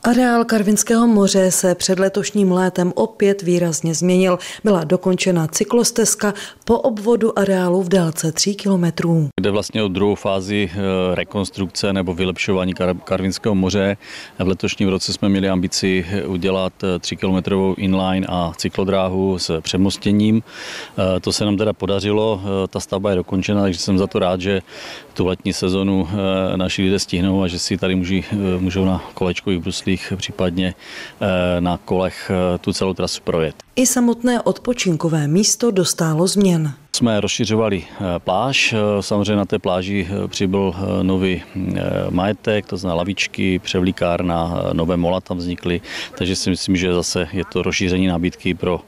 Areál Karvinského moře se před letošním létem opět výrazně změnil. Byla dokončena cyklostezka po obvodu areálu v délce 3 kilometrů. Jde vlastně o druhou fázi rekonstrukce nebo vylepšování Karvinského moře. V letošním roce jsme měli ambici udělat 3kilometrovou inline a cyklodráhu s přemostěním. To se nám teda podařilo, ta stavba je dokončena, takže jsem za to rád, že tu letní sezonu naši lidé stihnou a že si tady můžou na kolečkových bruslích, případně na kolech tu celou trasu projet. I samotné odpočinkové místo dostálo změn. Jsme rozšiřovali pláž, samozřejmě na té pláži přibyl nový majetek, to znamená lavičky, převlíkárna, nové mola tam vznikly, takže si myslím, že zase je to rozšíření nabídky pro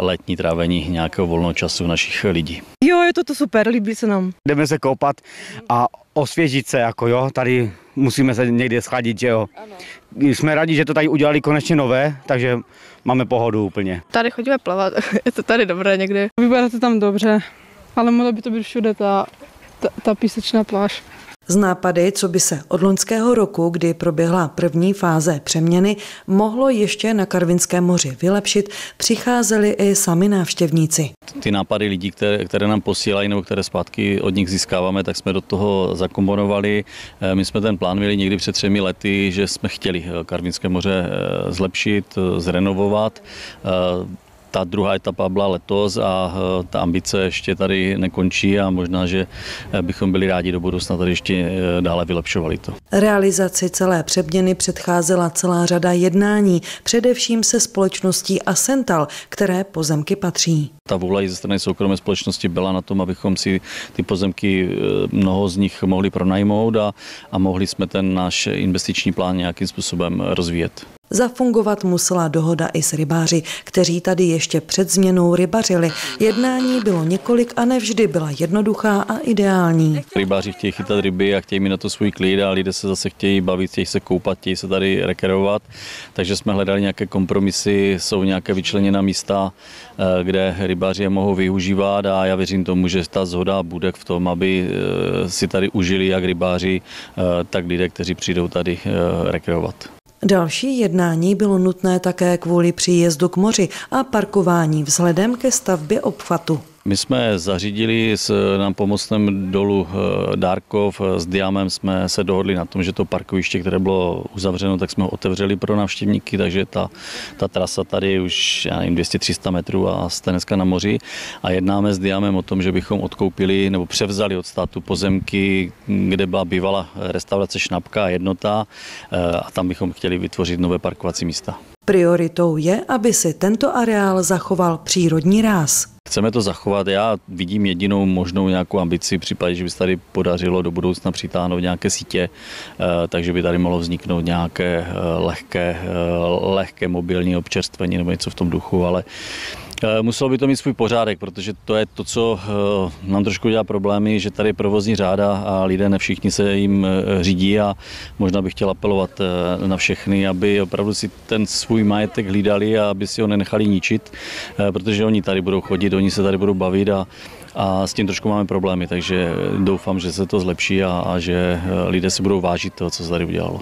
letní trávení nějakého volného času našich lidí. Jo, je to super, líbí se nám. Jdeme se koupat a osvěžit se, jako jo, tady musíme se někde schladit, že jo. Ano. Jsme rádi, že to tady udělali konečně nové, takže máme pohodu úplně. Tady chodíme plavat, je to tady dobré někdy. Vypadá to tam dobře, ale mohlo by to být všude ta písečná pláž. Z nápady, co by se od loňského roku, kdy proběhla první fáze přeměny, mohlo ještě na Karvinském moři vylepšit, přicházeli i sami návštěvníci. Ty nápady lidí, které nám posílají nebo které zpátky od nich získáváme, tak jsme do toho zakomponovali. My jsme ten plán měli někdy před 3 lety, že jsme chtěli Karvinské moře zlepšit, zrenovovat. Ta druhá etapa byla letos a ta ambice ještě tady nekončí a možná, že bychom byli rádi do budoucna tady ještě dále vylepšovali to. Realizaci celé přeměny předcházela celá řada jednání, především se společností Asental, které pozemky patří. Ta vůle ze strany soukromé společnosti byla na tom, abychom si ty pozemky, mnoho z nich mohli pronajmout a mohli jsme ten náš investiční plán nějakým způsobem rozvíjet. Zafungovat musela dohoda i s rybáři, kteří tady ještě před změnou rybařili. Jednání bylo několik a nevždy byla jednoduchá a ideální. Rybáři chtějí chytat ryby a chtějí mít na to svůj klid a lidé se zase chtějí bavit, chtějí se koupat, chtějí se tady rekreovat. Takže jsme hledali nějaké kompromisy, jsou nějaké vyčleněná místa, kde rybáři je mohou využívat a já věřím tomu, že ta shoda bude v tom, aby si tady užili jak rybáři, tak lidé, kteří přijdou tady rekreovat. Další jednání bylo nutné také kvůli příjezdu k moři a parkování vzhledem ke stavbě obchvatu. My jsme zařídili na pomocném dolu Dárkov s Diamem jsme se dohodli na tom, že to parkoviště, které bylo uzavřeno, tak jsme ho otevřeli pro návštěvníky, takže ta trasa tady je už 200-300 metrů a jste dneska na moři a jednáme s Diamem o tom, že bychom odkoupili nebo převzali od státu pozemky, kde byla bývala restaurace Šnapka a Jednota a tam bychom chtěli vytvořit nové parkovací místa. Prioritou je, aby si tento areál zachoval přírodní ráz. Chceme to zachovat. Já vidím jedinou možnou nějakou ambici v případě, že by se tady podařilo do budoucna přitáhnout nějaké sítě, takže by tady mohlo vzniknout nějaké lehké mobilní občerstvení nebo něco v tom duchu, ale muselo by to mít svůj pořádek, protože to je to, co nám trošku dělá problémy, že tady je provozní řáda a lidé ne všichni se jim řídí a možná bych chtěl apelovat na všechny, aby opravdu si ten svůj majetek hlídali a aby si ho nenechali ničit, protože oni tady budou chodit, oni se tady budou bavit a s tím trošku máme problémy, takže doufám, že se to zlepší a že lidé si budou vážit toho, co se tady udělalo.